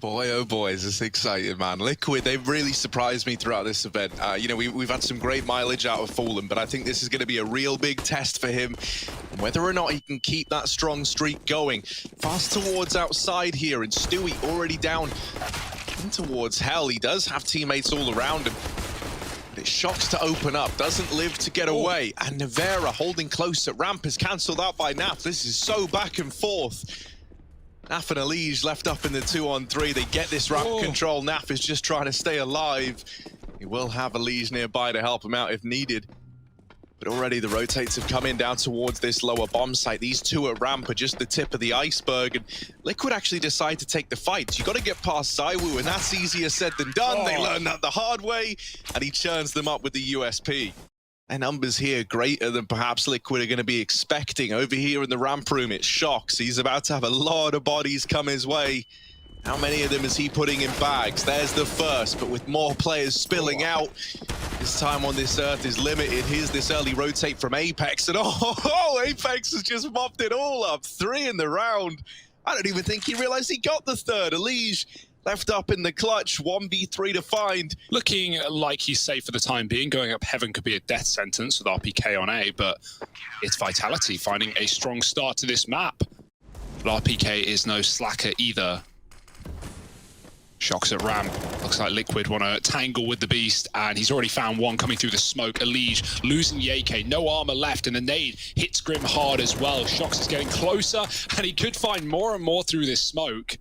Boy, oh boy, is this exciting, man. Liquid, they've really surprised me throughout this event. You know, we've had some great mileage out of Fallen, but I think this is going to be a real big test for him. Whether or not he can keep that strong streak going. Fast towards outside here, and Stewie already down in towards hell. He does have teammates all around him. But it shocks to open up, doesn't live to get away. And Nevera holding close at ramp is cancelled out by Naf. This is so back and forth. Naf and Alige left up in the 2-on-3. They get this ramp control. Naf is just trying to stay alive. He will have Alige nearby to help him out if needed. But already the rotates have come in down towards this lower bomb site. These two at ramp are just the tip of the iceberg. And Liquid actually decide to take the fight. You got to get past zywoo, and that's easier said than done. They learn that the hard way, and he churns them up with the USP. Their numbers here greater than perhaps Liquid are going to be expecting. Over here in the ramp room, it's Shocks. He's about to have a lot of bodies come his way. How many of them is he putting in bags? There's the first, but with more players spilling out, his time on this earth is limited. Here's this early rotate from Apex, and Apex has just mopped it all up. 3 in the round. I don't even think he realized he got the third. Alige left up in the clutch, 1v3 to find. Looking like he's safe for the time being. Going up heaven could be a death sentence with RPK on A, but it's Vitality finding a strong start to this map. But RPK is no slacker either. Shocks at ramp. Looks like Liquid want to tangle with the beast, and he's already found one coming through the smoke. Alige losing the AK, no armor left, and the nade hits Grim hard as well. Shocks is getting closer, and he could find more and more through this smoke.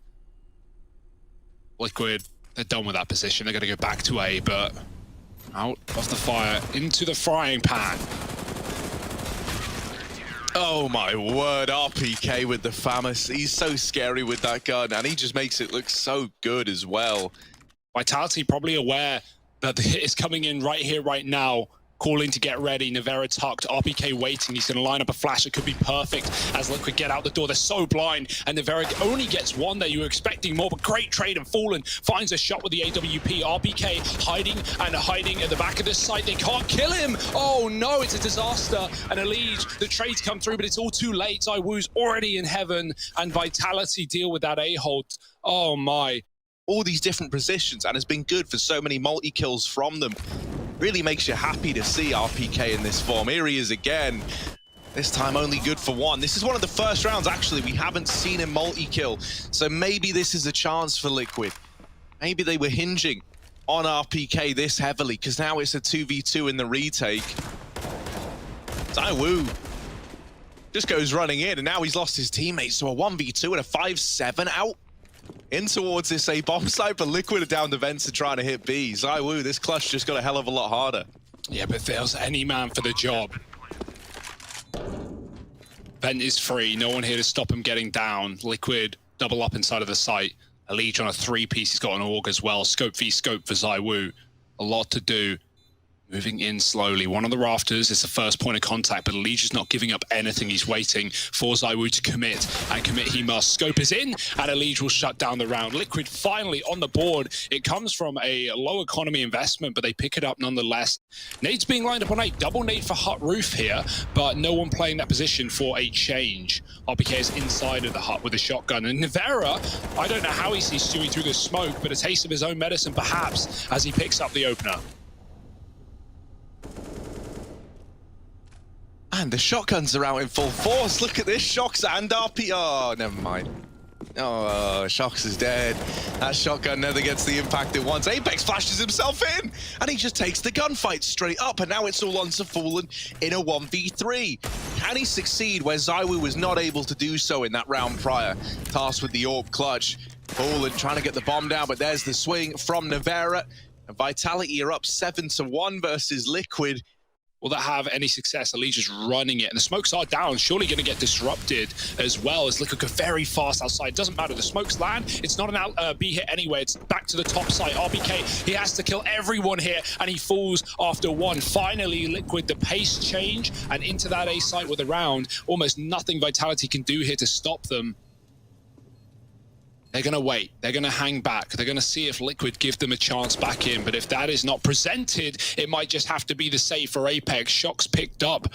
Liquid, they're done with that position. They're going to go back to A, but out of the fire, into the frying pan. Oh my word, RPK with the famous. He's so scary with that gun, and he just makes it look so good as well. Vitality probably aware that the hit is coming in right here, right now. Calling to get ready. Nevera tucked. RPK waiting. He's going to line up a flash. It could be perfect as Liquid get out the door. They're so blind. And Nevera only gets one there. You were expecting more, but great trade. And Fallen finds a shot with the AWP. RPK hiding and hiding at the back of this site. They can't kill him. Oh no, it's a disaster. And Alige, the trades come through, but it's all too late. zywoo's already in heaven. And Vitality deal with that A-hold. Oh my. All these different positions, and has been good for so many multi-kills from them. Really makes you happy to see RPK in this form. Here he is again. This time only good for one. This is one of the first rounds, actually, we haven't seen him multi-kill. So maybe this is a chance for Liquid. Maybe they were hinging on RPK this heavily, because now it's a 2v2 in the retake. zywoo just goes running in, and now he's lost his teammates to a 1v2 and a 5-7 out. In towards this A bomb site, but Liquid are down the vents and trying to hit B. zywoo, this clutch just got a hell of a lot harder. Yeah, but there's any man for the job. Vent is free, no one here to stop him getting down. Liquid double up inside of the site. Alige on a 3-piece, he's got an AUG as well. Scope v scope for zywoo. A lot to do. Moving in slowly. One on the rafters is the first point of contact, but Alige is not giving up anything. He's waiting for zywoo to commit, and commit he must. Scope is in, and Alige will shut down the round. Liquid finally on the board. It comes from a low economy investment, but they pick it up nonetheless. Nade's being lined up on A. Double nade for hut roof here, but no one playing that position for a change. RPK is inside of the hut with a shotgun, and Nevera, I don't know how he sees Stewie through the smoke, but a taste of his own medicine perhaps as he picks up the opener. And the shotguns are out in full force. Look at this, Shocks and RP. Oh, never mind. Oh, Shocks is dead. That shotgun never gets the impact it wants. Apex flashes himself in, and he just takes the gunfight straight up, and now it's all on to Fallen in a 1v3. Can he succeed where zywoo was not able to do so in that round prior? Tasked with the AWP clutch. Fallen trying to get the bomb down, but there's the swing from Nevera. And Vitality are up 7-1 versus Liquid. Will that have any success? Alige is running it, and the smokes are down. Surely going to get disrupted as well as Liquid go very fast outside. Doesn't matter. The smokes land. It's not an B hit anyway. It's back to the top side. RPK, he has to kill everyone here, and he falls after one. Finally, Liquid, the pace change, and into that A site with a round. Almost nothing Vitality can do here to stop them. They're going to wait. They're going to hang back. They're going to see if Liquid give them a chance back in. But if that is not presented, it might just have to be the save for Apex. Shocks picked up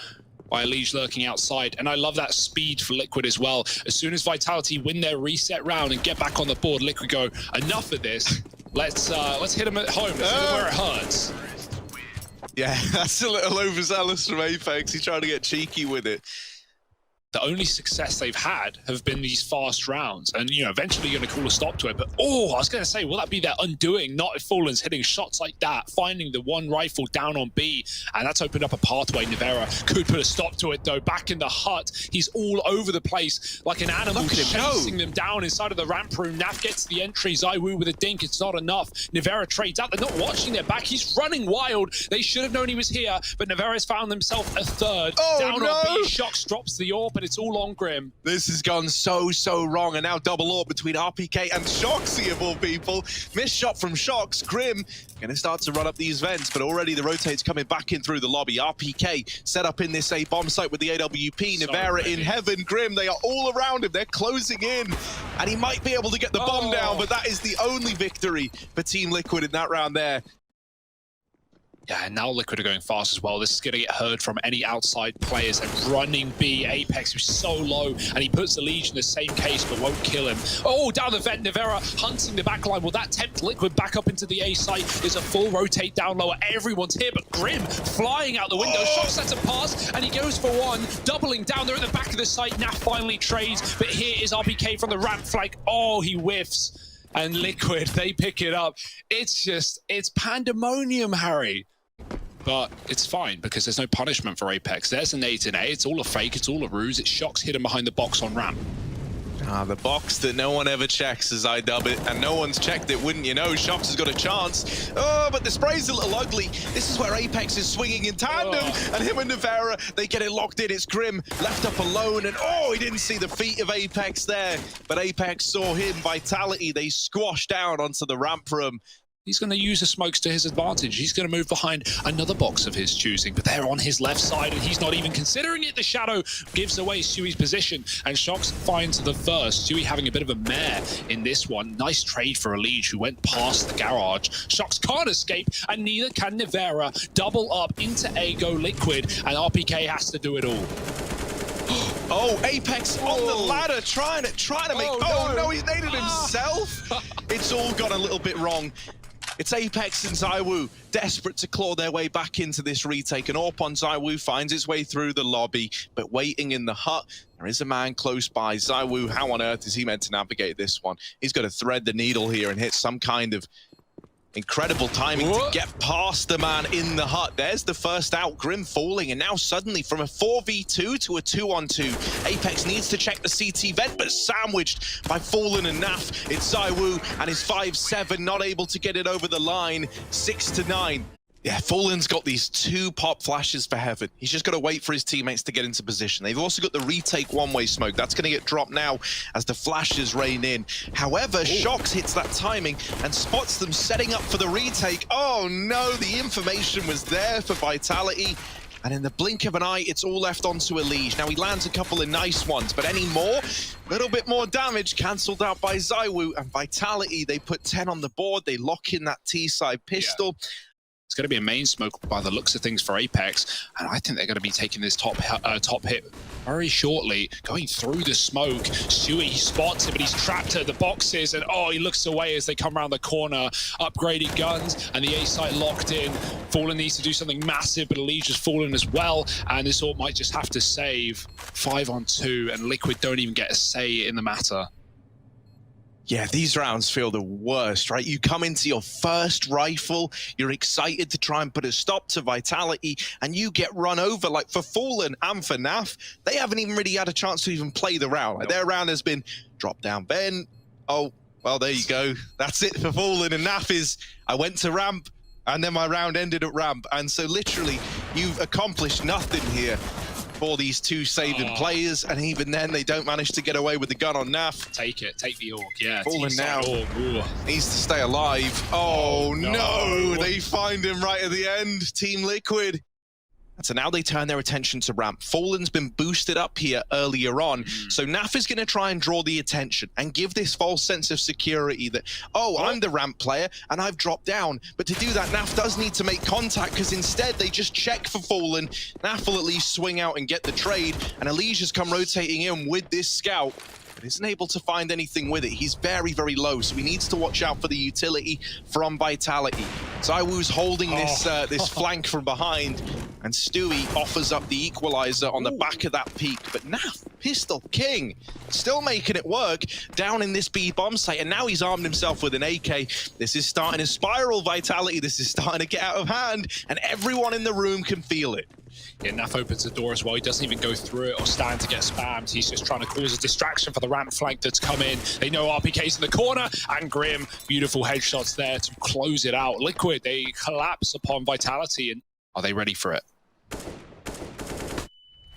by Lige lurking outside. And I love that speed for Liquid as well. As soon as Vitality win their reset round and get back on the board, Liquid go, enough of this. Let's hit them at home. Let's hit them where it hurts. Yeah, that's a little overzealous from Apex. He's trying to get cheeky with it. The only success they've had have been these fast rounds. And, you know, eventually you're going to call a stop to it. But, oh, I was going to say, will that be their undoing? Not if Fallen's hitting shots like that, finding the one rifle down on B. And that's opened up a pathway. nykytilan could put a stop to it, though. Back in the hut, he's all over the place like an animal, chasing them down inside of the ramp room. NaV gets the entry. zywoo with a dink. It's not enough. nykytilan trades out. They're not watching their back. He's running wild. They should have known he was here. But nykytilan's found himself a third. Down on B. Shox drops the AWP. But it's all on Grim. This has gone so wrong, and now double AWP between RPK and Shoxy of all people. Missed shot from Shox. Grim gonna start to run up these vents, but already the rotate's coming back in through the lobby. RPK set up in this A bomb site with the AWP. nykytilan in heaven. Grim, they are all around him. They're closing in, and he might be able to get the bomb down, but that is the only victory for Team Liquid in that round there. Yeah, and now Liquid are going fast as well. This is going to get heard from any outside players. And running B, Apex, who's so low, and he puts the Legion in the same case, but won't kill him. Oh, down the vent, nykytilan hunting the backline. Will that tempt Liquid back up into the A site? There's a full rotate down lower. Everyone's here, but Grim flying out the window. Shox sets a pass, and he goes for one, doubling down. They're at the back of the site. NaV finally trades, but here is RPK from the ramp flank. Oh, he whiffs. And Liquid, they pick it up. It's pandemonium, Harry. But it's fine because there's no punishment for Apex. There's an 8 in A. It's all a fake. It's all a ruse. It's Shox hidden behind the box on ramp. The box that no one ever checks, as I dub it, and no one's checked it, wouldn't you know? Shox has got a chance. Oh, but the spray's a little ugly. This is where Apex is swinging in tandem, and him and nykytilan, they get it locked in. It's Grim left up alone, and oh, he didn't see the feet of Apex there, but Apex saw him. Vitality, they squashed down onto the ramp room. He's going to use the smokes to his advantage. He's going to move behind another box of his choosing, but they're on his left side, and he's not even considering it. The shadow gives away Sui's position, and Shox finds the first. Sui having a bit of a mare in this one. Nice trade for a Lige who went past the garage. Shox can't escape, and neither can nykytilan. Double up into A, go Liquid, and RPK has to do it all. Oh, Apex on the ladder, trying to make... Oh, no, he made it himself. It's all gone a little bit wrong. It's Apex and zywoo, desperate to claw their way back into this retake. And AWP on zywoo finds its way through the lobby, but waiting in the hut, there is a man close by. zywoo, how on earth is he meant to navigate this one? He's got to thread the needle here and hit some kind of incredible timing to get past the man in the hut. There's the first out, Grim falling, and now suddenly from a 4v2 to a 2-on-2. Apex needs to check the CT vent, but sandwiched by Fallen and NaV. It's zywoo and his 5-7, not able to get it over the line. 6-9. Yeah, Fallen's got these 2 pop flashes for heaven. He's just got to wait for his teammates to get into position. They've also got the retake one-way smoke. That's going to get dropped now as the flashes rain in. However, Shox hits that timing and spots them setting up for the retake. Oh no, the information was there for Vitality. And in the blink of an eye, it's all left onto a Lige. Now, he lands a couple of nice ones, but any more? A little bit more damage cancelled out by zywoo. And Vitality, they put 10 on the board. They lock in that T-side pistol. Yeah. It's going to be a main smoke by the looks of things for Apex, and I think they're going to be taking this top hit very shortly, going through the smoke. Sui, he spots him, but he's trapped at the boxes, and oh, he looks away as they come around the corner. Upgraded guns, and the A site locked in. Fallen needs to do something massive, but Lige has fallen as well, and this all might just have to save. 5-on-2, and Liquid don't even get a say in the matter. Yeah, these rounds feel the worst, right? You come into your first rifle, you're excited to try and put a stop to Vitality, and you get run over. Like for Fallen and for NaV, they haven't even really had a chance to even play the round. Like their round has been drop down Ben. Oh, well, there you go. That's it for Fallen. And NaV is, I went to ramp, and then my round ended at ramp. And so literally, you've accomplished nothing here for these 2 saving players, and even then they don't manage to get away with the gun on NaV. Take the AWP, yeah. Fallen now needs to stay alive. Oh no, they find him right at the end. Team Liquid. And so now they turn their attention to ramp. Fallen's been boosted up here earlier on. So NaV is going to try and draw the attention and give this false sense of security that, oh, I'm the ramp player and I've dropped down. But to do that, NaV does need to make contact, because instead they just check for Fallen. NaV will at least swing out and get the trade. And Elijah's come rotating in with this scout, but isn't able to find anything with it. He's very, very low, so he needs to watch out for the utility from Vitality. zywoo's holding this flank from behind, and Stewie offers up the equalizer on the back of that peak. But NaV, Pistol King, still making it work down in this B bomb site, and now he's armed himself with an AK. This is starting to spiral, Vitality. This is starting to get out of hand, and everyone in the room can feel it. Yeah, NaV opens the door as well. He doesn't even go through it or stand to get spammed. He's just trying to cause a distraction for the ramp flank that's come in. They know RPK's in the corner, and Grim, beautiful headshots there to close it out. Liquid, they collapse upon Vitality, and are they ready for it?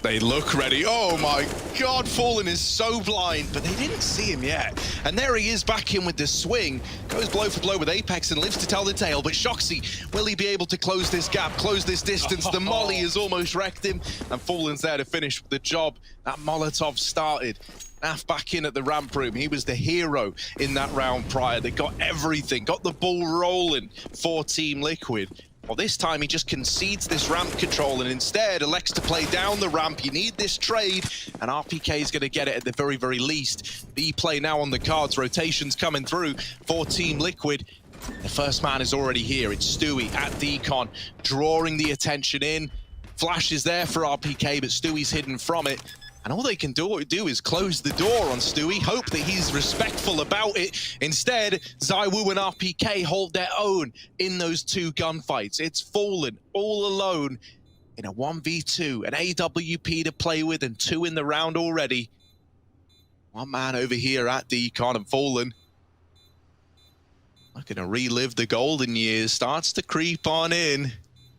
They look ready. Oh my God, Fallen is so blind, but they didn't see him yet. And there he is back in with the swing. Goes blow for blow with Apex and lives to tell the tale. But Shoxy, will he be able to close this gap, close this distance? The molly has almost wrecked him, and Fallen's there to finish the job that Molotov started. NaV back in at the ramp room. He was the hero in that round prior. They got everything, got the ball rolling for Team Liquid. Well, this time he just concedes this ramp control and instead elects to play down the ramp. You need this trade, and RPK is going to get it at the very, very least. B play now on the cards. Rotations coming through for Team Liquid. The first man is already here. It's Stewie at Decon, drawing the attention in. Flash is there for RPK, but Stewie's hidden from it. And all they can do is close the door on Stewie, hope that he's respectful about it. Instead, zywoo and RPK hold their own in those two gunfights. It's Fallen all alone in a 1v2, an AWP to play with, and 2 in the round already. One man over here at Decon, and Fallen looking to relive the golden years, starts to creep on in.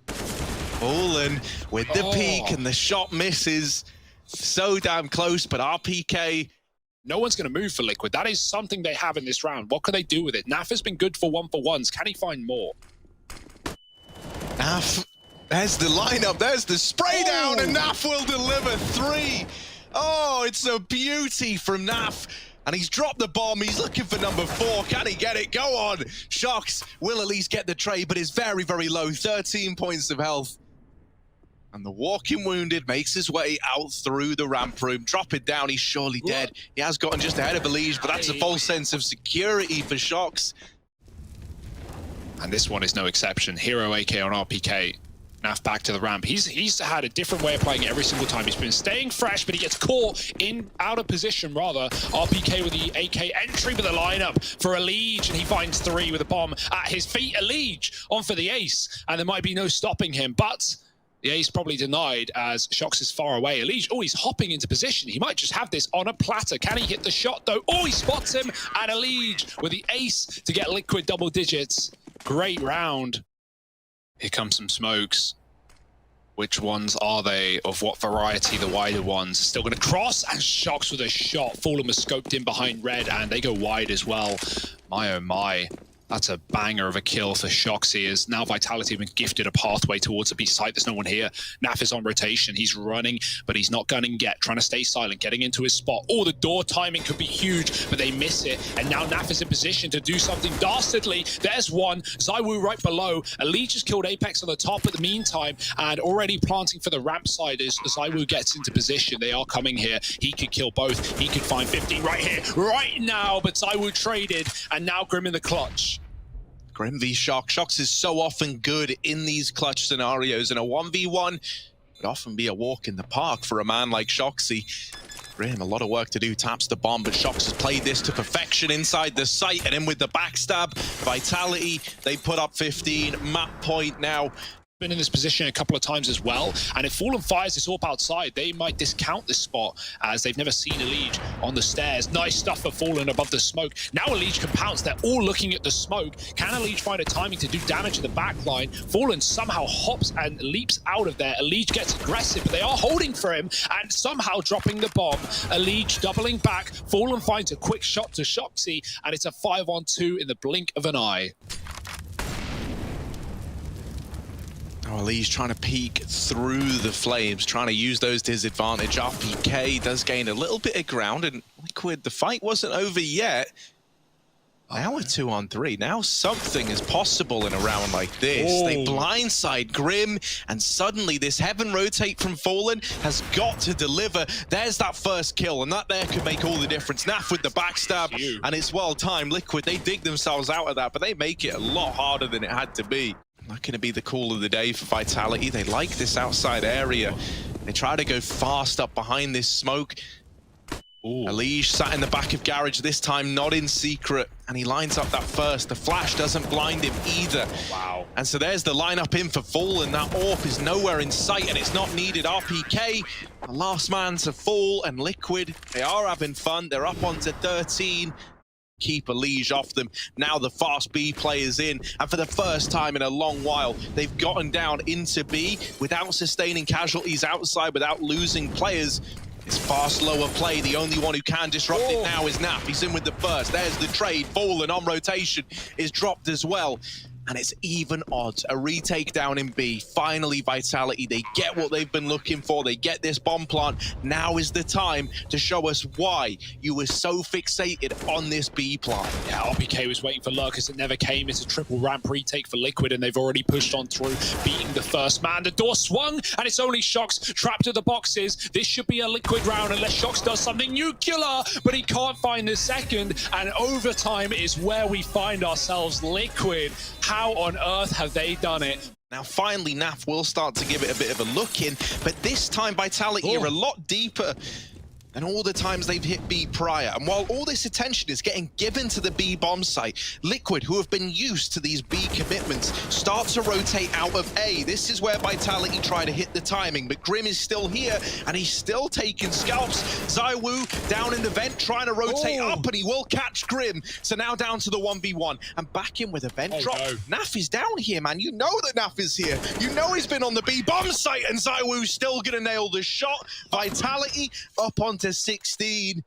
Fallen with the peek, and the shot misses. So damn close, but RPK... No one's going to move for Liquid. That is something they have in this round. What can they do with it? NaV has been good for 1-for-1s. Can he find more? NaV, there's the lineup, there's the spray down, and NaV will deliver 3. Oh, it's a beauty from NaV. And he's dropped the bomb, he's looking for number 4. Can he get it? Go on! Shox will at least get the trade, but is very, very low. 13 points of health. And the walking wounded makes his way out through the ramp room. Drop it down, he's surely dead. He has gotten just ahead of Elige, but that's a false sense of security for Shox. And this one is no exception. Hero AK on RPK. NaV back to the ramp. He's had a different way of playing it every single time. He's been staying fresh, but he gets caught out of position, rather. RPK with the AK entry with the lineup for Elige, and he finds 3 with a bomb at his feet. Elige on for the ace, and there might be no stopping him, but the ace probably denied as Shox is far away. Elige, oh, he's hopping into position. He might just have this on a platter. Can he hit the shot, though? Oh, he spots him, and Elige with the ace to get Liquid double digits. Great round. Here come some smokes. Which ones are they? Of what variety? The wider ones. Still going to cross, and Shox with a shot. Fallen was scoped in behind red, and they go wide as well. My oh my. That's a banger of a kill for Shoxy, as now Vitality have been gifted a pathway towards a B site. There's no one here. NaV is on rotation. He's running, but he's not gunning yet. Trying to stay silent, getting into his spot. Oh, the door timing could be huge, but they miss it. And now NaV is in position to do something dastardly. There's one. zywoo right below. Elige has killed Apex on the top at the meantime, and already planting for the ramp side as zywoo gets into position. They are coming here. He could kill both. He could find 15 right here, right now, but zywoo traded, and now Grim in the clutch. Grim v Shox. Shox is so often good in these clutch scenarios, and a 1v1 would often be a walk in the park for a man like Shoxy. Grim, a lot of work to do, taps the bomb, but Shox has played this to perfection inside the site, and in with the backstab. Vitality, they put up 15, map point now. Been in this position a couple of times as well, and if Fallen fires this AWP outside, they might discount this spot as they've never seen Elige on the stairs. Nice stuff for Fallen above the smoke. Now Elige can pounce. They're all looking at the smoke. Can Elige find a timing to do damage in the back line? Fallen somehow hops and leaps out of there. Elige gets aggressive, but they are holding for him and somehow dropping the bomb. Elige doubling back. Fallen finds a quick shot to Shoxy, and it's a 5-on-2 in the blink of an eye. Oh, Lee's trying to peek through the flames, trying to use those to his advantage. RPK does gain a little bit of ground, and Liquid, the fight wasn't over yet. Now we're 2-on-3. Now something is possible in a round like this. Oh. They blindside Grim, and suddenly this heaven rotate from Fallen has got to deliver. There's that first kill, and that there could make all the difference. Naf with the backstab, and it's well timed. Liquid, they dig themselves out of that, but they make it a lot harder than it had to be. Not going to be the call of the day for Vitality. They like this outside area. They try to go fast up behind this smoke. Elige sat in the back of Garage, this time not in secret, and he lines up that first. The flash doesn't blind him either. Wow. And so there's the lineup in for Fallen. That AWP is nowhere in sight, and it's not needed. RPK, the last man to fall, and Liquid, they are having fun. They're up onto 13. Keep Elige off them. Now the fast B players in, and for the first time in a long while, they've gotten down into B without sustaining casualties outside, without losing players. It's fast, lower play. The only one who can disrupt it now is Naf. He's in with the first. There's the trade. Fallen on rotation is dropped as well. And it's even odds. A retake down in B. Finally, Vitality, they get what they've been looking for. They get this bomb plant. Now is the time to show us why you were so fixated on this B plant. Yeah, RPK was waiting for Lurkus. It never came. It's a triple ramp retake for Liquid, and they've already pushed on through, beating the first man. The door swung, and it's only Shox trapped to the boxes. This should be a Liquid round unless Shox does something nuclear, but he can't find the second. And overtime is where we find ourselves. Liquid, how on earth have they done it? Now, finally, Naf will start to give it a bit of a look in, but this time Vitality are a lot deeper than all the times they've hit B prior. And while all this attention is getting given to the B bomb site, Liquid, who have been used to these B commitments, start to rotate out of A. This is where Vitality try to hit the timing, but Grim is still here, and he's still taking scalps. zywoo down in the vent, trying to rotate up, and he will catch Grim. So now down to the 1v1, and back in with a vent drop. No. Naf is down here, man. You know that Naf is here. You know he's been on the B bomb site, and zywoo's still gonna nail the shot. Vitality up onto 16.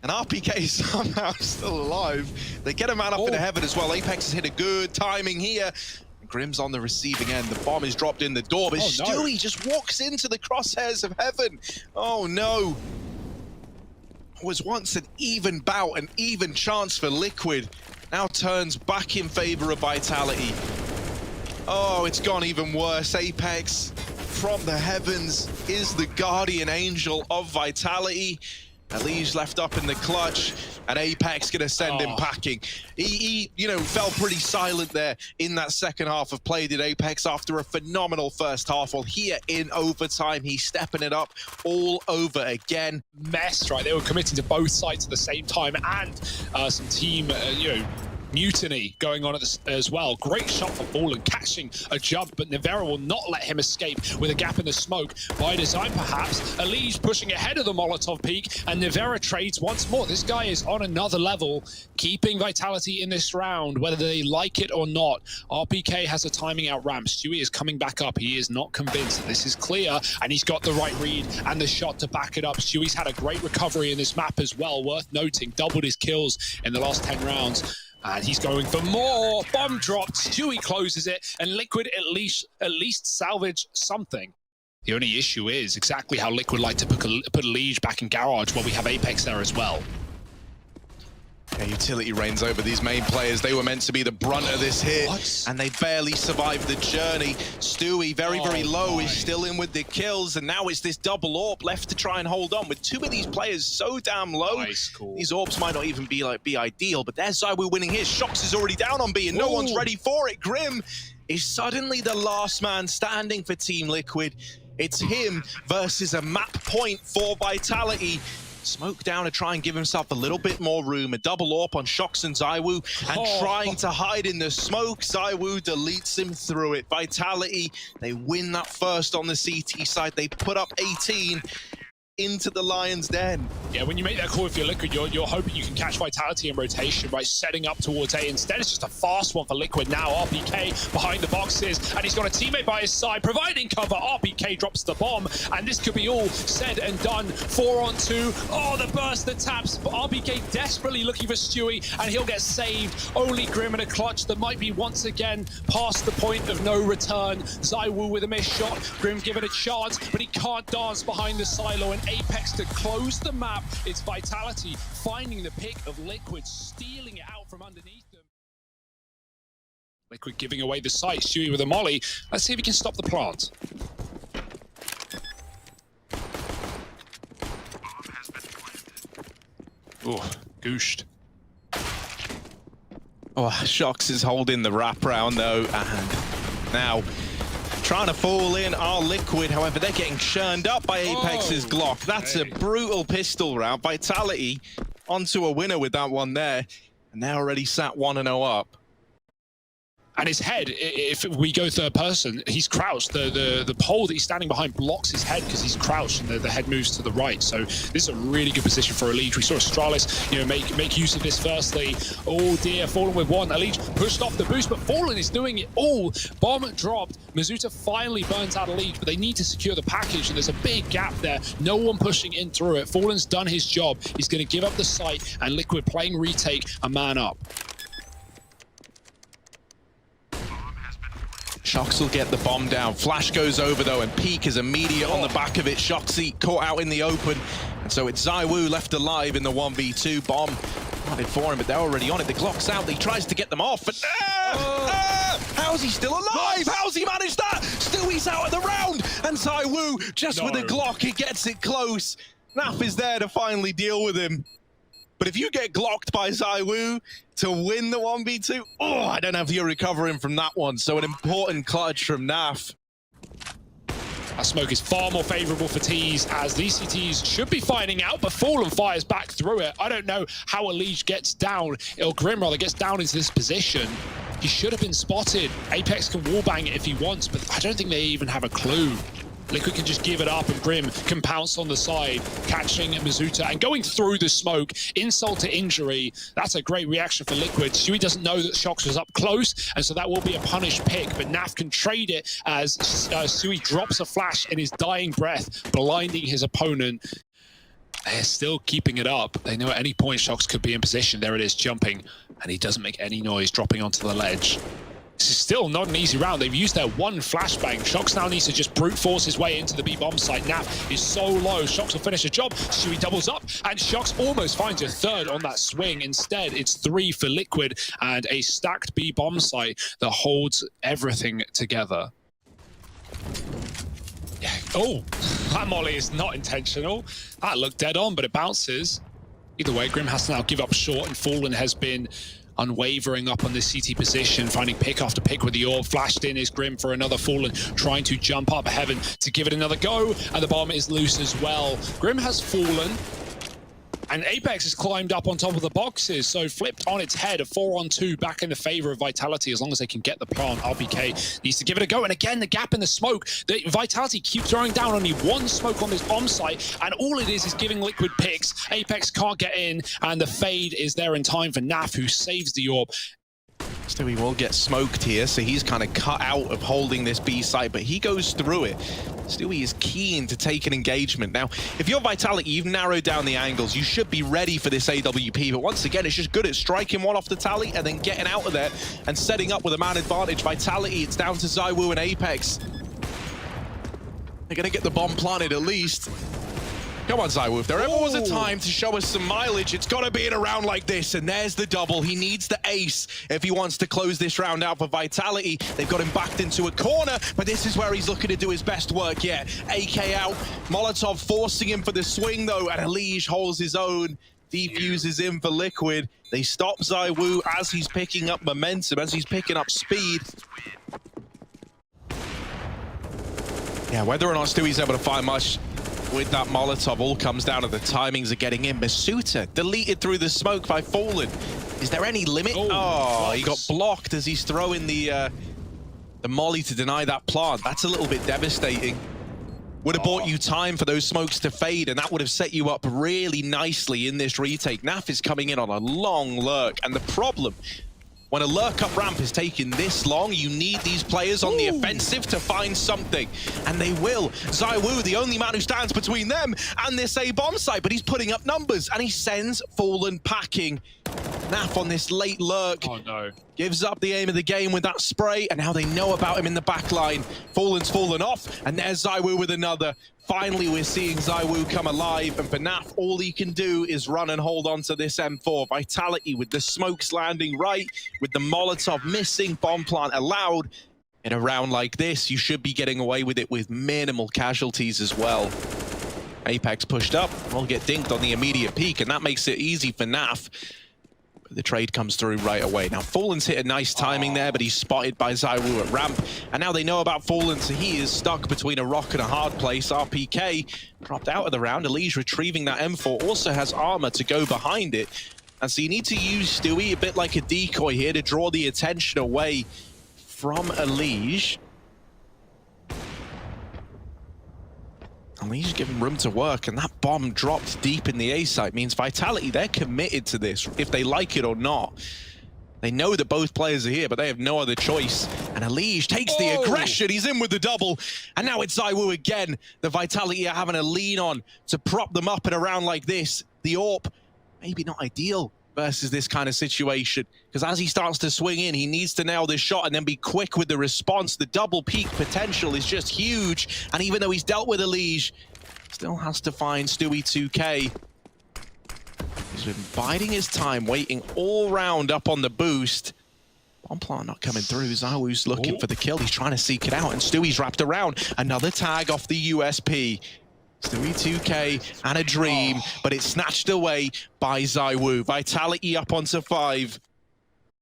And RPK is somehow still alive. They get a man up into heaven as well. Apex has hit a good timing here. Grim's on the receiving end. The bomb is dropped in the door, but Stewie just walks into the crosshairs of heaven. Oh no. It was once an even bout, an even chance for Liquid. Now turns back in favor of Vitality. Oh, it's gone even worse. Apex from the heavens is the guardian angel of Vitality. Elige left up in the clutch, and Apex gonna send him packing. He you know, fell pretty silent there in that second half of play, did Apex, after a phenomenal first half. Well, here in overtime, he's stepping it up all over again. Mess, right? They were committing to both sides at the same time, and some team, you know, mutiny going on as well. Great shot for Fallen, catching a jump, but nykytilan will not let him escape with a gap in the smoke. By design, perhaps. Elige pushing ahead of the Molotov peak, and nykytilan trades once more. This guy is on another level, keeping Vitality in this round, whether they like it or not. RPK has a timing out ramp. Stewie is coming back up. He is not convinced that this is clear, and he's got the right read and the shot to back it up. Stewie's had a great recovery in this map as well, worth noting. Doubled his kills in the last 10 rounds. And he's going for more. Bomb dropped. Stewie closes it, and Liquid at least salvage something. The only issue is exactly how Liquid like to put Elige back in Garage, while we have Apex there as well. Yeah, utility reigns over these main players. They were meant to be the brunt of this hit, and they barely survived the journey. Stewie, very low, is still in with the kills, and now it's this double AWP left to try and hold on. With two of these players so damn low, these AWPs might not even be ideal, but there's zywoo winning his. Shox is already down on B, and no one's ready for it. Grim is suddenly the last man standing for Team Liquid. It's him versus a map point for Vitality. Smoke down to try and give himself a little bit more room. A double AWP on Shox and zywoo, and trying to hide in the smoke. zywoo deletes him through it. Vitality, they win that first on the CT side. They put up 18. into the Lion's Den. Yeah, when you make that call with your Liquid, you're hoping you can catch Vitality in rotation by setting up towards A. Instead, it's just a fast one for Liquid now. RPK behind the boxes, and he's got a teammate by his side providing cover. RPK drops the bomb, and this could be all said and done. 4-on-2. Oh, the burst that taps. RPK desperately looking for Stewie, and he'll get saved. Only Grim in a clutch that might be once again past the point of no return. zywoo with a missed shot. Grim given a chance, but he can't dance behind the silo, and Apex to close the map. It's Vitality finding the pick of Liquid, stealing it out from underneath them. Liquid giving away the site. Stewie with a molly. Let's see if he can stop the plant. Oh, gooshed. Oh, Shox is holding the wraparound though, and now trying to fall in are Liquid. However, they're getting churned up by Apex's Glock. That's a brutal pistol round. Vitality onto a winner with that one there, and they're already sat 1-0 up. And his head, if we go third person, he's crouched. The pole that he's standing behind blocks his head because he's crouched, and the head moves to the right. So this is a really good position for Elite. We saw Astralis, make use of this firstly. Oh dear, Fallen with one. Elite pushed off the boost, but Fallen is doing it all. Bomb dropped. Mizuta finally burns out Elite, but they need to secure the package, and there's a big gap there. No one pushing in through it. Fallen's done his job. He's going to give up the site, and Liquid playing retake, a man up. Shox will get the bomb down. Flash goes over though, and Peak is immediate on the back of it. Shoxy caught out in the open, and so it's zywoo left alive in the 1v2. Bomb wanted for him, but they're already on it. The Glock's out. He tries to get them off, but how's he still alive? How's he managed that? Stewie's out of the round, and zywoo just with a Glock, he gets it close. NaV is there to finally deal with him. But if you get glocked by zywoo to win the 1v2, I don't know if you're recovering from that one. So an important clutch from NaV. That smoke is far more favorable for Tees, as these CTs should be finding out, but Fallen fires back through it. I don't know how Elige gets down, or Grim rather gets down into this position. He should have been spotted. Apex can wallbang it if he wants, but I don't think they even have a clue. Liquid can just give it up, and Grim can pounce on the side, catching Mizuta and going through the smoke. Insult to injury. That's a great reaction for Liquid. Stewie doesn't know that Shox was up close, and so that will be a punished pick, but NaV can trade it as Stewie drops a flash in his dying breath, blinding his opponent. They're still keeping it up. They know at any point Shox could be in position. There it is, jumping, and he doesn't make any noise, dropping onto the ledge. This is still not an easy round. They've used their one flashbang. Shox now needs to just brute force his way into the B bomb site. NaV is so low. Shox will finish a job. Stewie doubles up, and Shox almost finds a third on that swing. Instead, it's 3 for Liquid and a stacked B bomb site that holds everything together. Yeah. Oh, that molly is not intentional. That looked dead on, but it bounces. Either way, Grim has to now give up short, and Fallen has been unwavering up on this CT position, finding pick after pick with the orb. Flashed in is Grim for another Fallen, trying to jump up heaven to give it another go, and the bomb is loose as well. Grim has fallen, and Apex has climbed up on top of the boxes, so flipped on its head, a 4-on-2 back in the favor of Vitality as long as they can get the plant. RPK needs to give it a go, and again, the gap in the smoke. The Vitality keep throwing down only one smoke on this bomb site, and all it is giving Liquid picks. Apex can't get in, and the fade is there in time for NaV, who saves the orb. Stewie will get smoked here, so he's kind of cut out of holding this B site, but he goes through it. Stewie is keen to take an engagement. Now, if you're Vitality, you've narrowed down the angles. You should be ready for this AWP, but once again, it's just good at striking one off the tally and then getting out of there and setting up with a man advantage. Vitality, it's down to zywoo and Apex. They're going to get the bomb planted at least. Come on, zywoo. If there ever was a time to show us some mileage, it's got to be in a round like this. And there's the double. He needs the ace if he wants to close this round out for Vitality. They've got him backed into a corner, but this is where he's looking to do his best work. Yeah, AK out. Molotov forcing him for the swing, though, and Elige holds his own. Defuses in for Liquid. They stop zywoo as he's picking up momentum, as he's picking up speed. Yeah, whether or not Stewie's able to find much with that Molotov all comes down to the timings of getting in. Mizuta deleted through the smoke by Fallen. Is there any limit? Oh, he got blocked as he's throwing the molly to deny that plant. That's a little bit devastating. would have bought you time for those smokes to fade, and that would have set you up really nicely in this retake. NaV is coming in on a long lurk, and the problem, when a lurk up ramp is taking this long, you need these players on the offensive to find something, and they will. zywoo, the only man who stands between them and this A bomb site, but he's putting up numbers, and he sends Fallen packing. NaV on this late lurk. Oh no. Gives up the aim of the game with that spray, and now they know about him in the back line. Fallen's fallen off, and there's zywoo with another. Finally, we're seeing zywoo come alive, and for NaV, all he can do is run and hold on to this M4. Vitality with the smokes landing right, with the Molotov missing, bomb plant allowed. In a round like this, you should be getting away with it with minimal casualties as well. Apex pushed up, will get dinked on the immediate peak, and that makes it easy for NaV. The trade comes through right away. Now, Fallen's hit a nice timing there, but he's spotted by zywoo at ramp. And now they know about Fallen, so he is stuck between a rock and a hard place. RPK dropped out of the round. Elige retrieving that M4 also has armor to go behind it. And so you need to use Stewie a bit like a decoy here to draw the attention away from Elige. Elige given room to work, and that bomb dropped deep in the A site means Vitality, they're committed to this, if they like it or not. They know that both players are here, but they have no other choice. And Elige takes the aggression, he's in with the double, and now it's zywoo again. The Vitality are having a lean on to prop them up in a round like this. The AWP, maybe not ideal versus this kind of situation, because as he starts to swing in, he needs to nail this shot and then be quick with the response. The double peak potential is just huge, and even though he's dealt with Elige, still has to find Stewie 2K. He's been biding his time, waiting all round up on the boost. Bomb plant not coming through. zywoo's looking for the kill. He's trying to seek it out, and Stewie's wrapped around. Another tag off the USP. Stewie 2K and a dream, but it's snatched away by zywoo. Vitality up onto 5.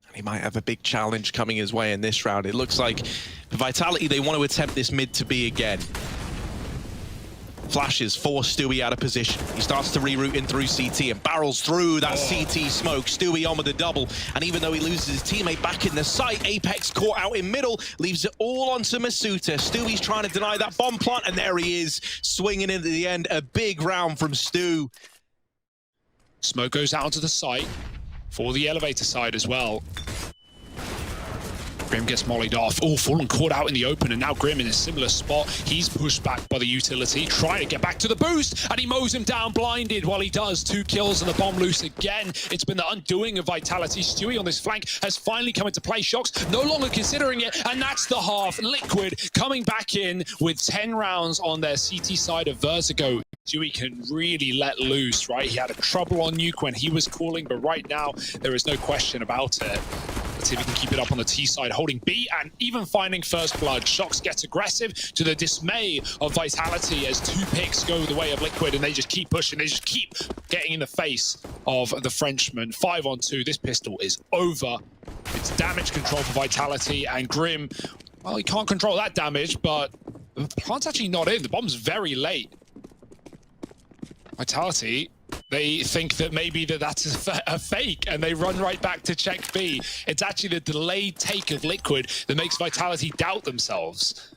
And he might have a big challenge coming his way in this round. It looks like for Vitality, they want to attempt this mid to B again. Flashes force Stewie out of position. He starts to reroute in through CT and barrels through that CT smoke. Stewie on with the double, and even though he loses his teammate back in the site, Apex caught out in middle, leaves it all onto Masuta. Stewie's trying to deny that bomb plant, and there he is, swinging into the end. A big round from Stu. Smoke goes out onto the site for the elevator side as well. Grim gets mollied off. Oh, Fallen caught out in the open, and now Grim in a similar spot. He's pushed back by the utility, trying to get back to the boost, and he mows him down blinded while he does. 2 kills and the bomb loose again. It's been the undoing of Vitality. Stewie on this flank has finally come into play. Shox no longer considering it, and that's the half. Liquid coming back in with 10 rounds on their CT side of Vertigo. Stewie can really let loose, right? He had a trouble on Nuke when he was calling, but right now there is no question about it. Let's see if he can keep it up on the T side, holding B and even finding first blood. Shox gets aggressive to the dismay of Vitality as 2 picks go the way of Liquid, and they just keep pushing. They just keep getting in the face of the Frenchman. 5 on 2. This pistol is over. It's damage control for Vitality, and Grim, well, he can't control that damage, but the plant's actually not in. The bomb's very late. Vitality, they think that maybe that's a fake, and they run right back to check B. It's actually the delayed take of Liquid that makes Vitality doubt themselves.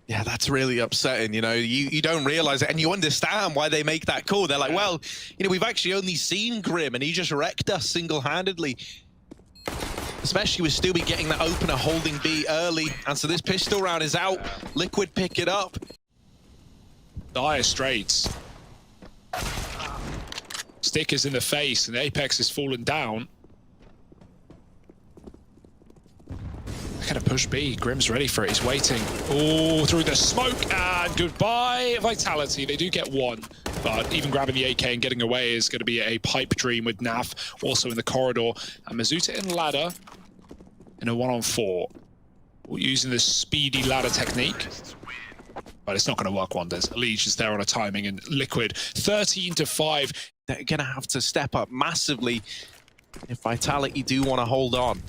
Yeah, that's really upsetting. You know, you don't realize it, and you understand why they make that call. They're like, well, you know, we've actually only seen Grim, and he just wrecked us single-handedly. Especially with Stewie getting that opener, holding B early. And so this pistol round is out. Liquid pick it up. Dire straits. Stick is in the face, and Apex has fallen down. They're gonna push B. Grim's ready for it. He's waiting. Oh, through the smoke, and goodbye, Vitality. They do get 1, but even grabbing the AK and getting away is going to be a pipe dream with NaV also in the corridor. And Masuta in ladder in a 1-on-4. Using this speedy ladder technique. But it's not going to work wonders. Elige is there on a timing, and Liquid 13-5. They're going to have to step up massively if Vitality do want to hold on.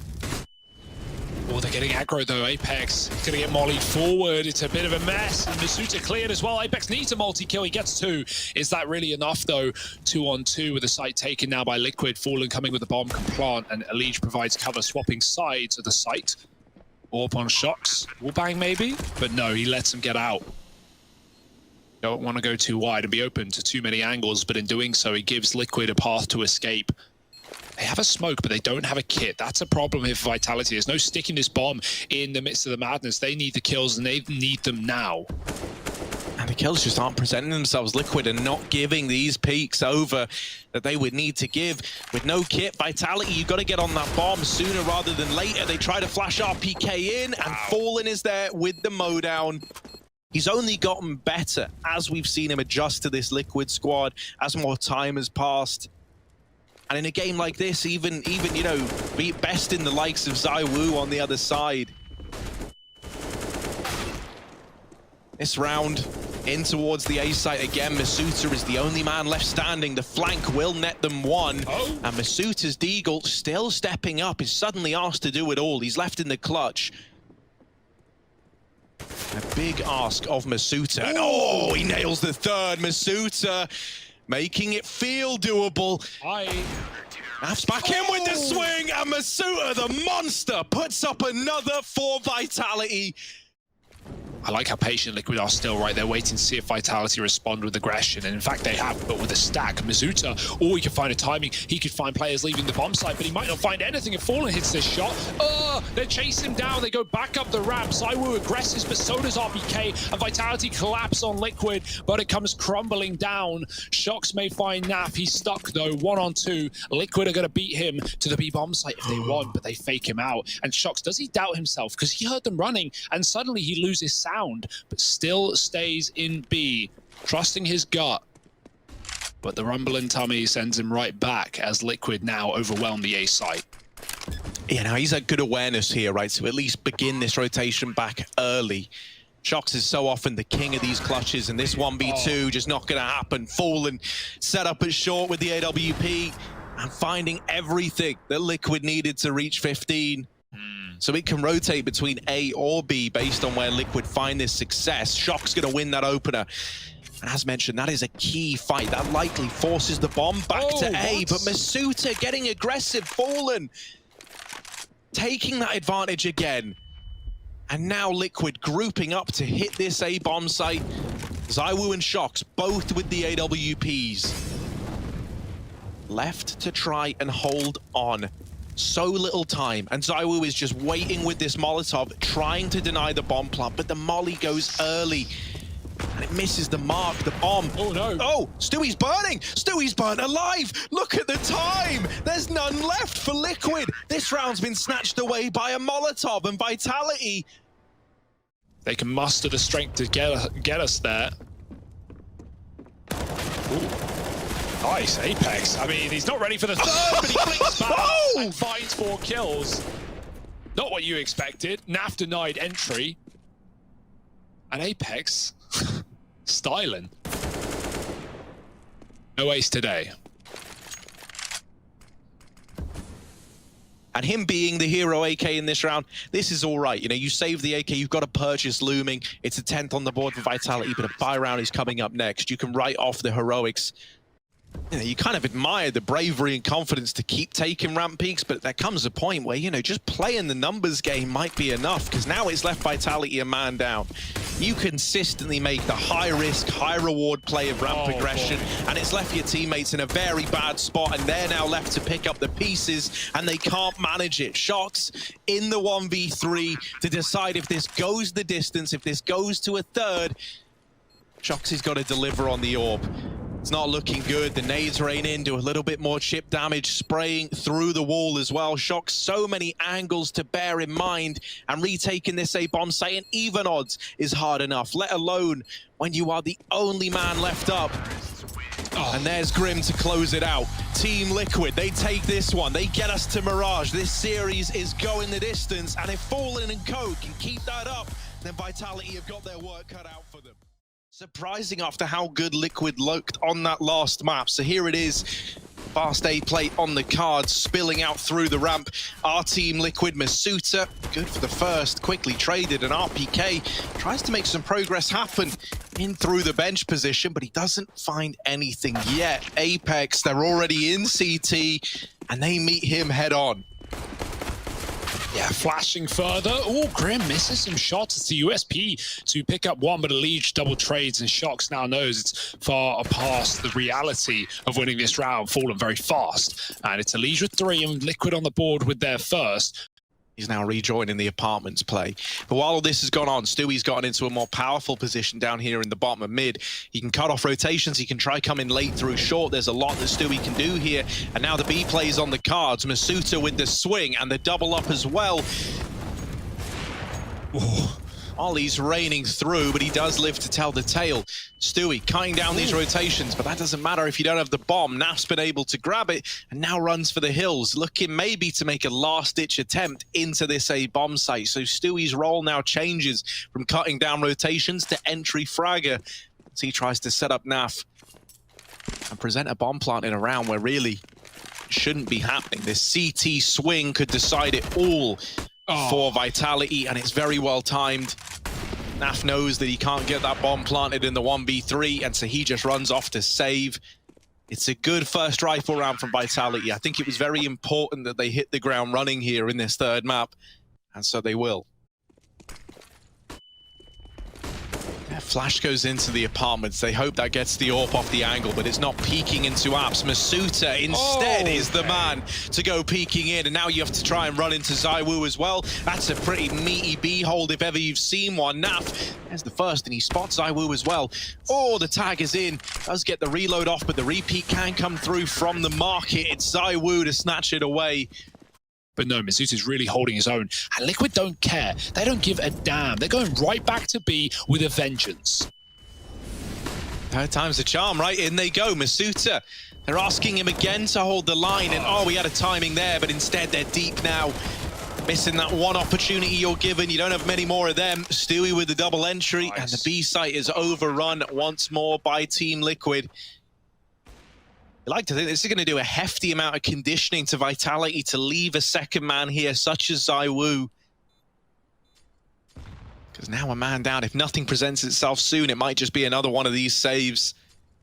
Oh, they're getting aggro though. Apex is going to get mollied forward. It's a bit of a mess. And Masuta cleared as well. Apex needs a multi-kill. He gets 2. Is that really enough though? 2 on 2 with the site taken now by Liquid. Fallen coming with the bomb can plant, and Elige provides cover, swapping sides of the site. Orb on Shocks. Wallbang maybe? But no, he lets him get out. Don't want to go too wide and be open to too many angles, but in doing so, he gives Liquid a path to escape. They have a smoke, but they don't have a kit. That's a problem here for Vitality. There's no sticking this bomb in the midst of the madness. They need the kills, and they need them now. And the kills just aren't presenting themselves. Liquid and not giving these peaks over that they would need to give. With no kit, Vitality, you've got to get on that bomb sooner rather than later. They try to flash RPK in, and Fallen is there with the mowdown. He's only gotten better as we've seen him adjust to this Liquid squad as more time has passed. And in a game like this, even you know, be best in the likes of zywoo on the other side. This round in towards the A site again. Masuta is the only man left standing. The flank will net them one. And Masuta's Deagle still stepping up, is suddenly asked to do it all. He's left in the clutch. A big ask of Masuta. And oh, he nails the third. Masuta making it feel doable. Naf's back in with the swing, and Masuta, the monster, puts up another for Vitality. I like how patient Liquid are still right there, waiting to see if Vitality respond with aggression. And in fact, they have, but with a stack. Masuta, he could find a timing. He could find players leaving the bomb site, but he might not find anything if Fallen hits this shot. They chase him down. They go back up the ramp. zywoo aggressive, but so does RPK. And Vitality collapse on Liquid, but it comes crumbling down. Shocks may find Naf. He's stuck, though. 1-on-2. Liquid are going to beat him to the B bomb site if they want, but they fake him out. And Shocks, does he doubt himself? Because he heard them running, and suddenly he loses sound, but still stays in B, trusting his gut. But the rumbling tummy sends him right back as Liquid now overwhelm the A site. Yeah, now he's at good awareness here, right? So at least begin this rotation back early. Shocks is so often the king of these clutches, and this 1v2 just not going to happen. Fallen set up as short with the AWP and finding everything that Liquid needed to reach 15. So it can rotate between A or B based on where Liquid find this success. Shock's going to win that opener. And as mentioned, that is a key fight. That likely forces the bomb back to A. But Masuta getting aggressive. Fallen taking that advantage again. And now Liquid grouping up to hit this A bomb site. zywoo and Shocks both with the AWPs. Left to try and hold on. So little time, and zywoo is just waiting with this Molotov, trying to deny the bomb plant, but the molly goes early, and it misses the mark, the bomb. Oh no. Oh, Stewie's burning! Stewie's burnt alive! Look at the time! There's none left for Liquid! This round's been snatched away by a Molotov, and Vitality. They can muster the strength to get us there. Ooh. Nice, Apex. I mean, he's not ready for the third, but he flicks back and finds 4 kills. Not what you expected. Naf denied entry. And Apex, styling. No ace today. And him being the hero AK in this round, this is all right. You know, you save the AK, you've got to purchase Looming. It's a 10th on the board for Vitality, but a buy round is coming up next. You can write off the heroics. You know, you kind of admire the bravery and confidence to keep taking ramp peaks, but there comes a point where, you know, just playing the numbers game might be enough, because now it's left Vitality a man down. You consistently make the high-risk, high-reward play of ramp aggression, and it's left your teammates in a very bad spot, and they're now left to pick up the pieces, and they can't manage it. Shocks in the 1v3 to decide if this goes the distance, if this goes to a third. Shocks has got to deliver on the orb. It's not looking good. The nades rain in, do a little bit more chip damage, spraying through the wall as well. Shocks, so many angles to bear in mind, and retaking this A bomb site in even odds is hard enough, let alone when you are the only man left up. And there's Grim to close it out. Team Liquid, they take this one. They get us to Mirage. This series is going the distance, and if Fallen and Co can keep that up, then Vitality have got their work cut out for them. Surprising after how good Liquid looked on that last map. So here it is, fast A plate on the cards, spilling out through the ramp. Our team Liquid, Masuta, good for the first, quickly traded, and RPK tries to make some progress happen in through the bench position, but he doesn't find anything yet. Apex, they're already in CT, and they meet him head on. Yeah, flashing further. Oh, Grim misses some shots. It's the USP to pick up one, but Elige double trades, and Shox now knows it's far past the reality of winning this round. Fallen very fast. And it's Elige with 3 and Liquid on the board with their first. He's now rejoining the apartments play. But while all this has gone on, Stewie's gotten into a more powerful position down here in the bottom of mid. He can cut off rotations, he can try coming late through short. There's a lot that Stewie can do here. And now the B plays on the cards. mousesports with the swing and the double up as well. Ooh. Ollie's raining through, but he does live to tell the tale. Stewie cutting down these rotations, but that doesn't matter if you don't have the bomb. Naf's been able to grab it and now runs for the hills, looking maybe to make a last-ditch attempt into this A bomb site. So Stewie's role now changes from cutting down rotations to entry fragger as he tries to set up Naf and present a bomb plant in a round where really it shouldn't be happening. This CT swing could decide it all for Vitality, and it's very well timed. Naf knows that he can't get that bomb planted in the 1v3, and so he just runs off to save. It's a good first rifle round from Vitality. I think it was very important that they hit the ground running here in this third map, and so they will. Flash goes into the apartments. They hope that gets the AWP off the angle, but it's not peeking into apps. mousesports instead is the man to go peeking in, and now you have to try and run into zywoo as well. That's a pretty meaty B hold if ever you've seen one. Naf has the first, and he spots zywoo as well. Oh, the tag is in. Does get the reload off, but the repeat can come through from the market. It's zywoo to snatch it away. But no, mousesports is really holding his own. And Liquid don't care. They don't give a damn. They're going right back to B with a vengeance. Third time's the charm, right? In they go. mousesports. They're asking him again to hold the line. And oh, we had a timing there, but instead they're deep now. Missing that one opportunity you're given. You don't have many more of them. Stewie with the double entry. Nice. And the B site is overrun once more by Team Liquid. I like to think this is going to do a hefty amount of conditioning to Vitality to leave a second man here, such as zywoo. Because now a man down. If nothing presents itself soon, it might just be another one of these saves.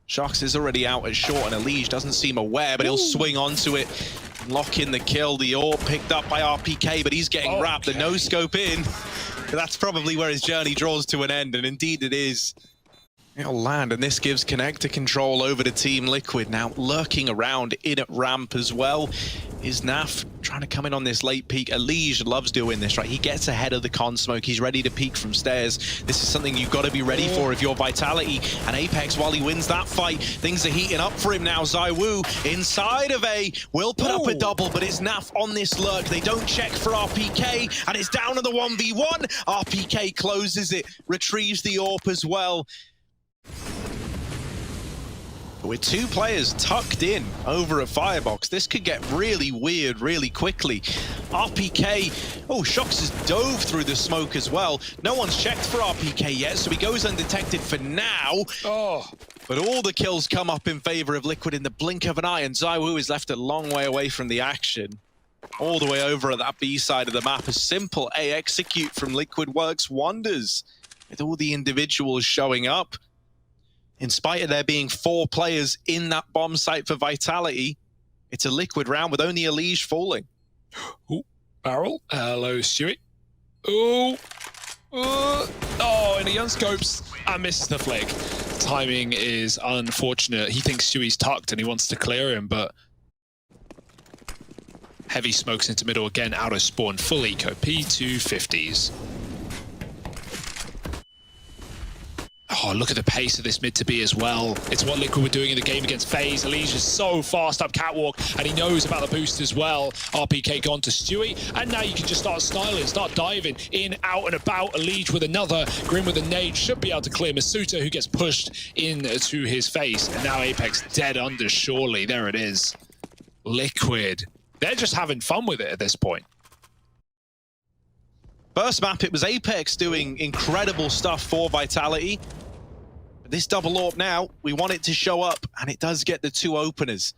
Shox is already out at short, and Elige doesn't seem aware, but he'll swing onto it and lock in the kill. The AWP picked up by RPK, but he's getting wrapped. The no-scope in. But that's probably where his journey draws to an end, and indeed it is. It'll land, and this gives connector control over to Team Liquid. Now lurking around in at ramp as well is Naf, trying to come in on this late peek. Elige loves doing this, right? He gets ahead of the con smoke. He's ready to peek from stairs. This is something you've got to be ready for if you're Vitality. And Apex, while he wins that fight, things are heating up for him now. zywoo inside of A will put up a double, but it's Naf on this lurk. They don't check for RPK, and it's down to the 1v1. RPK closes it, retrieves the AWP as well. With 2 players tucked in over at Firebox, this could get really weird really quickly. RPK, oh, Shox has dove through the smoke as well. No one's checked for RPK yet, so he goes undetected for now. But all the kills come up in favor of Liquid in the blink of an eye, and zywoo is left a long way away from the action. All the way over at that B side of the map, a simple A execute from Liquid works wonders with all the individuals showing up. In spite of there being 4 players in that bomb site for Vitality, it's a Liquid round with only Elige falling. Ooh, barrel. Hello, Stewie. Ooh. Oh, and he unscopes and misses the flick. Timing is unfortunate. He thinks Stewie's tucked and he wants to clear him, but heavy smokes into middle again, out of spawn, full eco, P250s. Oh, look at the pace of this mid to B as well. It's what Liquid were doing in the game against Faze. Elige is so fast up catwalk, and he knows about the boost as well. RPK gone to Stewie, and now you can just start styling, start diving in, out and about. Elige with another, Grim with a nade, should be able to clear mousesports, who gets pushed into his face. And now Apex dead under, surely. There it is. Liquid. They're just having fun with it at this point. First map, it was Apex doing incredible stuff for Vitality. But this double AWP now, we want it to show up, and it does get the 2 openers.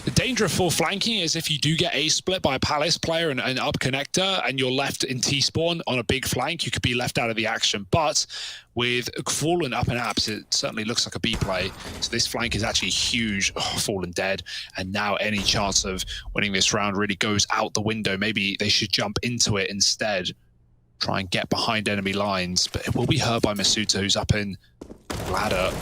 The danger of full flanking is if you do get A split by a Palace player and an up connector and you're left in T-spawn on a big flank, you could be left out of the action. But with Fallen up and apps, it certainly looks like a B play. So this flank is actually huge. Oh, Fallen dead. And now any chance of winning this round really goes out the window. Maybe they should jump into it instead. Try and get behind enemy lines. But it will be heard by Masuta, who's up in ladder.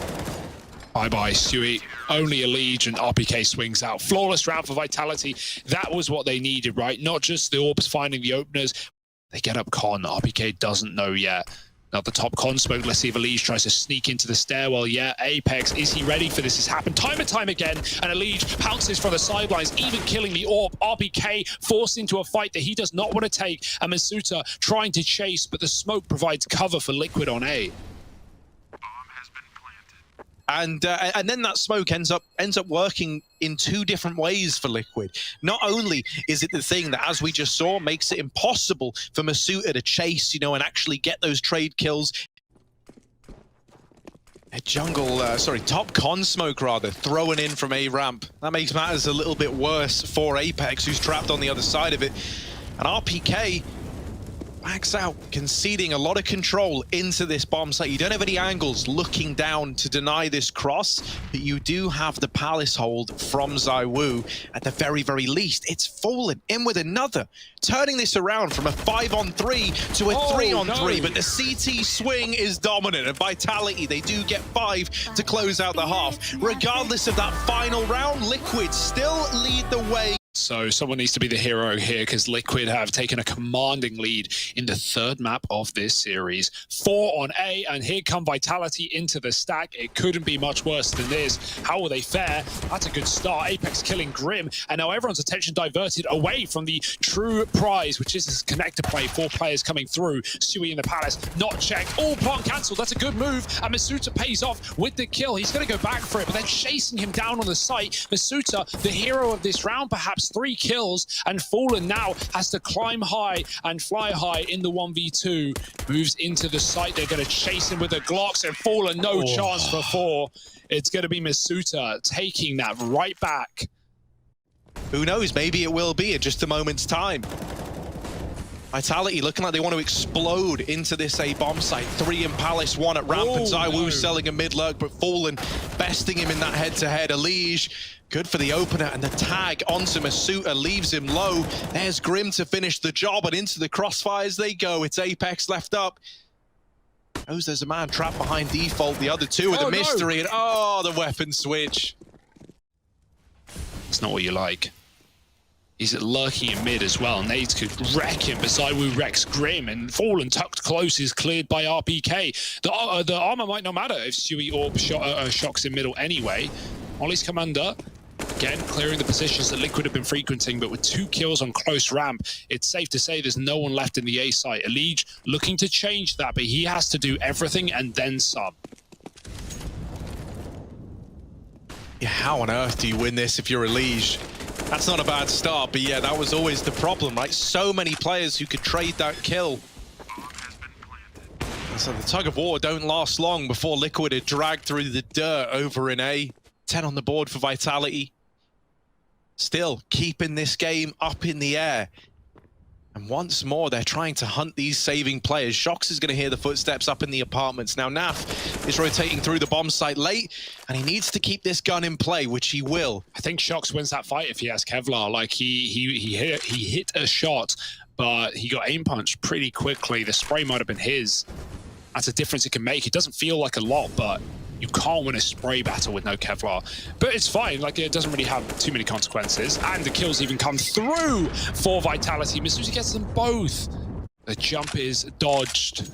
Bye-bye, Stewie. Only a Legion. RPK swings out. Flawless round for Vitality. That was what they needed, right? Not just the Orbs finding the openers. They get up con. RPK doesn't know yet. Now the top con smoke. Let's see if Elige tries to sneak into the stairwell. Yeah, Apex. Is he ready for this? It's happened time and time again. And Elige pounces from the sidelines, even killing the Orb. RPK forced into a fight that he does not want to take. And Masuta trying to chase, but the smoke provides cover for Liquid on A. And then that smoke ends up working in two different ways for Liquid. Not only is it the thing that, as we just saw, makes it impossible for Masuta to chase, you know, and actually get those trade kills. A jungle, top con smoke rather, throwing in from A ramp. That makes matters a little bit worse for Apex, who's trapped on the other side of it. And RPK backs out, conceding a lot of control into this bomb site. You don't have any angles looking down to deny this cross, but you do have the Palace hold from zywoo. At the very, very least, it's Fallen in with another, turning this around from a 5-on-3 to a 3-on-3, but the CT swing is dominant, and Vitality, they do get 5 to close out the half. Regardless of that final round, Liquid still lead the way. So someone needs to be the hero here, because Liquid have taken a commanding lead in the third map of this series. 4 on A, and here come Vitality into the stack. It couldn't be much worse than this. How will they fare? That's a good start. Apex killing Grim, and now everyone's attention diverted away from the true prize, which is this connector play. 4 players coming through. Stewie in the Palace, not checked. All plant cancelled. That's a good move, and Masuta pays off with the kill. He's going to go back for it, but they're chasing him down on the site. Masuta, the hero of this round, perhaps 3 kills, and Fallen now has to climb high and fly high in the 1v2. Moves into the site. They're going to chase him with the Glocks, and Fallen no chance for 4. It's going to be Masuta taking that right back. Who knows? Maybe it will be in just a moment's time. Vitality looking like they want to explode into this A bomb site. 3 in Palace, 1 at ramp, and zywoo selling a mid lurk, but Fallen besting him in that head-to-head. Elige, good for the opener, and the tag onto Masuta leaves him low. There's Grim to finish the job, and into the crossfires they go. It's Apex left up. Oh, there's a man trapped behind default. The other 2 with a mystery, and the weapon switch. It's not what you like. He's lurking in mid as well. Nades could wreck him, but zywoo wrecks Grim, and Fallen tucked close is cleared by RPK. The armor might not matter if Stewie Orb shocks in middle anyway. Molly's come under. Again, clearing the positions that Liquid have been frequenting, but with 2 kills on close ramp, it's safe to say there's no one left in the A site. Elige looking to change that, but he has to do everything and then some. Yeah, how on earth do you win this if you're Elige? That's not a bad start, but yeah, that was always the problem, right? So many players who could trade that kill. So the tug of war don't last long before Liquid are dragged through the dirt over in A. 10 on the board for Vitality. Still keeping this game up in the air. And once more, they're trying to hunt these saving players. Shox is going to hear the footsteps up in the apartments. Now, NaV is rotating through the bomb site late, and he needs to keep this gun in play, which he will. I think Shox wins that fight if he has Kevlar. Like, he hit a shot, but he got aim punched pretty quickly. The spray might have been his. That's a difference it can make. It doesn't feel like a lot, but you can't win a spray battle with no Kevlar. But it's fine, like it doesn't really have too many consequences. And the kills even come through for Vitality. Masuta gets them both. The jump is dodged.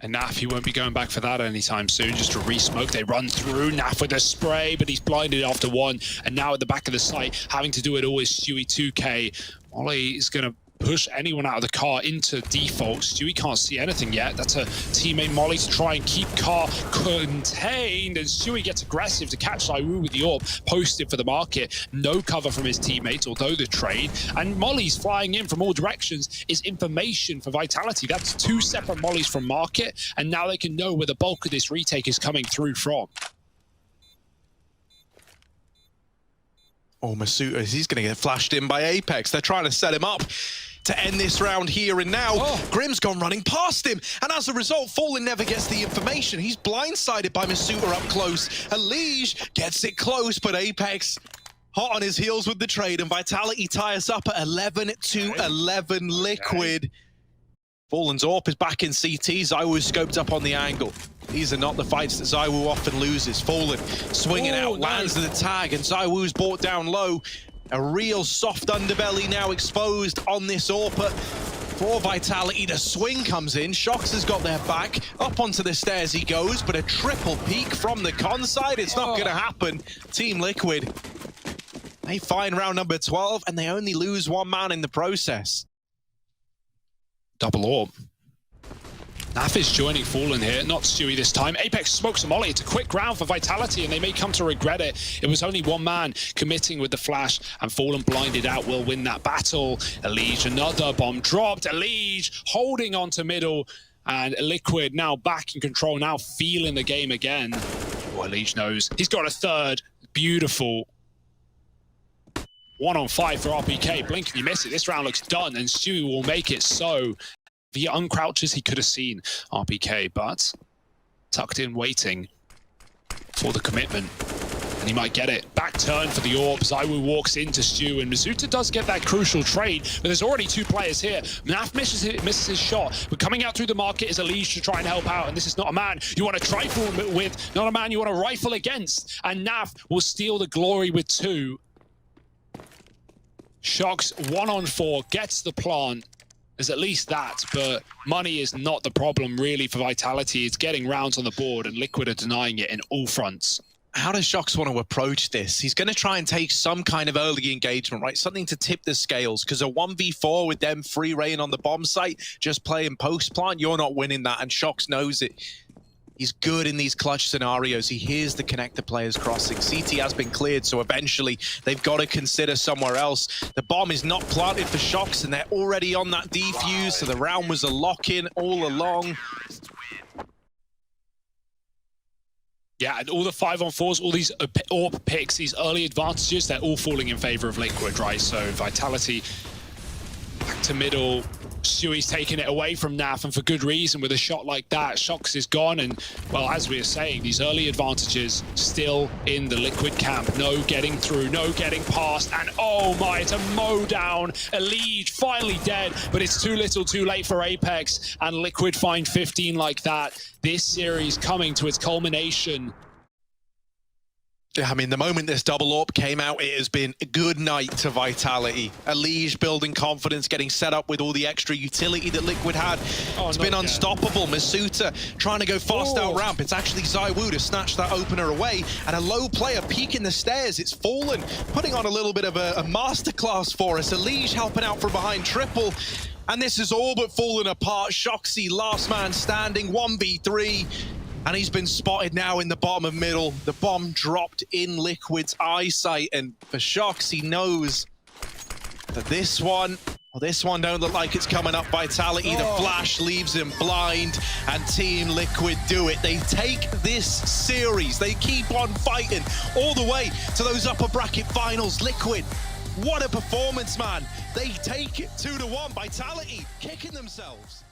And NaV, he won't be going back for that anytime soon. Just a re-smoke, they run through. NaV with a spray, but he's blinded after 1. And now at the back of the site, having to do it all is Stewie 2K. Molly is gonna push anyone out of the car into default. Stewie can't see anything yet. That's a teammate Molly to try and keep car contained, and Stewie gets aggressive to catch zywoo with the orb, posted for the market. No cover from his teammates, although the trade, and Molly's flying in from all directions is information for Vitality. That's 2 separate Mollies from market, and now they can know where the bulk of this retake is coming through from. Oh, Masuta, he's going to get flashed in by Apex. They're trying to set him up to end this round here and now. Grim's gone running past him, and as a result, Fallen never gets the information. He's blindsided by Masuta up close. Elige gets it close, but Apex hot on his heels with the trade, and Vitality tie us up at 11-11 Liquid. Fallen's AWP is back in CT. zywoo scoped up on the angle. These are not the fights that zywoo often loses. Fallen swinging out, lands the tag, and zywoo's brought down low. A real soft underbelly now exposed on this AWP. For Vitality, the swing comes in. Shox has got their back. Up onto the stairs he goes, but a triple peek from the con side. It's not going to happen. Team Liquid, they find round number 12, and they only lose one man in the process. Double AWP. NaVi is joining Fallen here, not Stewie this time. Apex smokes a molly. It's a quick round for Vitality, and they may come to regret it. It was only one man committing with the flash, and Fallen blinded out will win that battle. Elige, another bomb dropped. Elige holding on to middle, and Liquid now back in control, now feeling the game again. Oh, Elige knows. He's got a third. Beautiful. 1-on-5 for RPK. Blink and you miss it. This round looks done, and Stewie will make it so. Via uncrouches, he could have seen RPK, but tucked in waiting for the commitment. And he might get it. Back turn for the AWP. zywoo walks into Stu, and Masuta does get that crucial trade, but there's already two players here. NaVi misses his shot, but coming out through the market is Elige to try and help out, and this is not a man you want to trifle with, not a man you want to rifle against, and NaVi will steal the glory with two. Shox 1-on-4, gets the plant. There's at least that, but money is not the problem really for Vitality. It's getting rounds on the board, and Liquid are denying it in all fronts. How does Shox want to approach this? He's going to try and take some kind of early engagement, right? Something to tip the scales, because a 1v4 with them free reign on the bomb site, just playing post-plant, you're not winning that, and Shox knows it. He's good in these clutch scenarios. He hears the connector players crossing. CT has been cleared, so eventually they've got to consider somewhere else. The bomb is not planted for Shox, and they're already on that defuse, so the round was a lock-in all along. Yeah, and all the 5-on-4s, all these AWP picks, these early advantages, they're all falling in favor of Liquid, right? So Vitality back to middle. Stewie's taking it away from NaVi, and for good reason. With a shot like that, Shox is gone, and, well, as we were saying, these early advantages still in the Liquid camp. No getting through, no getting past, and oh my, it's a mow down. Elige finally dead, but it's too little too late for Apex, and Liquid find 15 like that. This series coming to its culmination. Yeah, I mean, the moment this double AWP came out, it has been a good night to Vitality. Elige building confidence, getting set up with all the extra utility that Liquid had. It's been unstoppable. Masuta trying to go fast out ramp. It's actually zywoo to snatch that opener away. And a low player peeking the stairs. It's Fallen, putting on a little bit of a masterclass for us. Elige helping out from behind triple. And this is all but falling apart. Shoxy, last man standing, 1v3. And he's been spotted now in the bottom of middle. The bomb dropped in Liquid's eyesight. And for Shox, he knows that this one don't look like it's coming up. Vitality, the flash leaves him blind. And Team Liquid do it. They take this series. They keep on fighting all the way to those upper bracket finals. Liquid, what a performance, man. They take it 2-1. Vitality kicking themselves.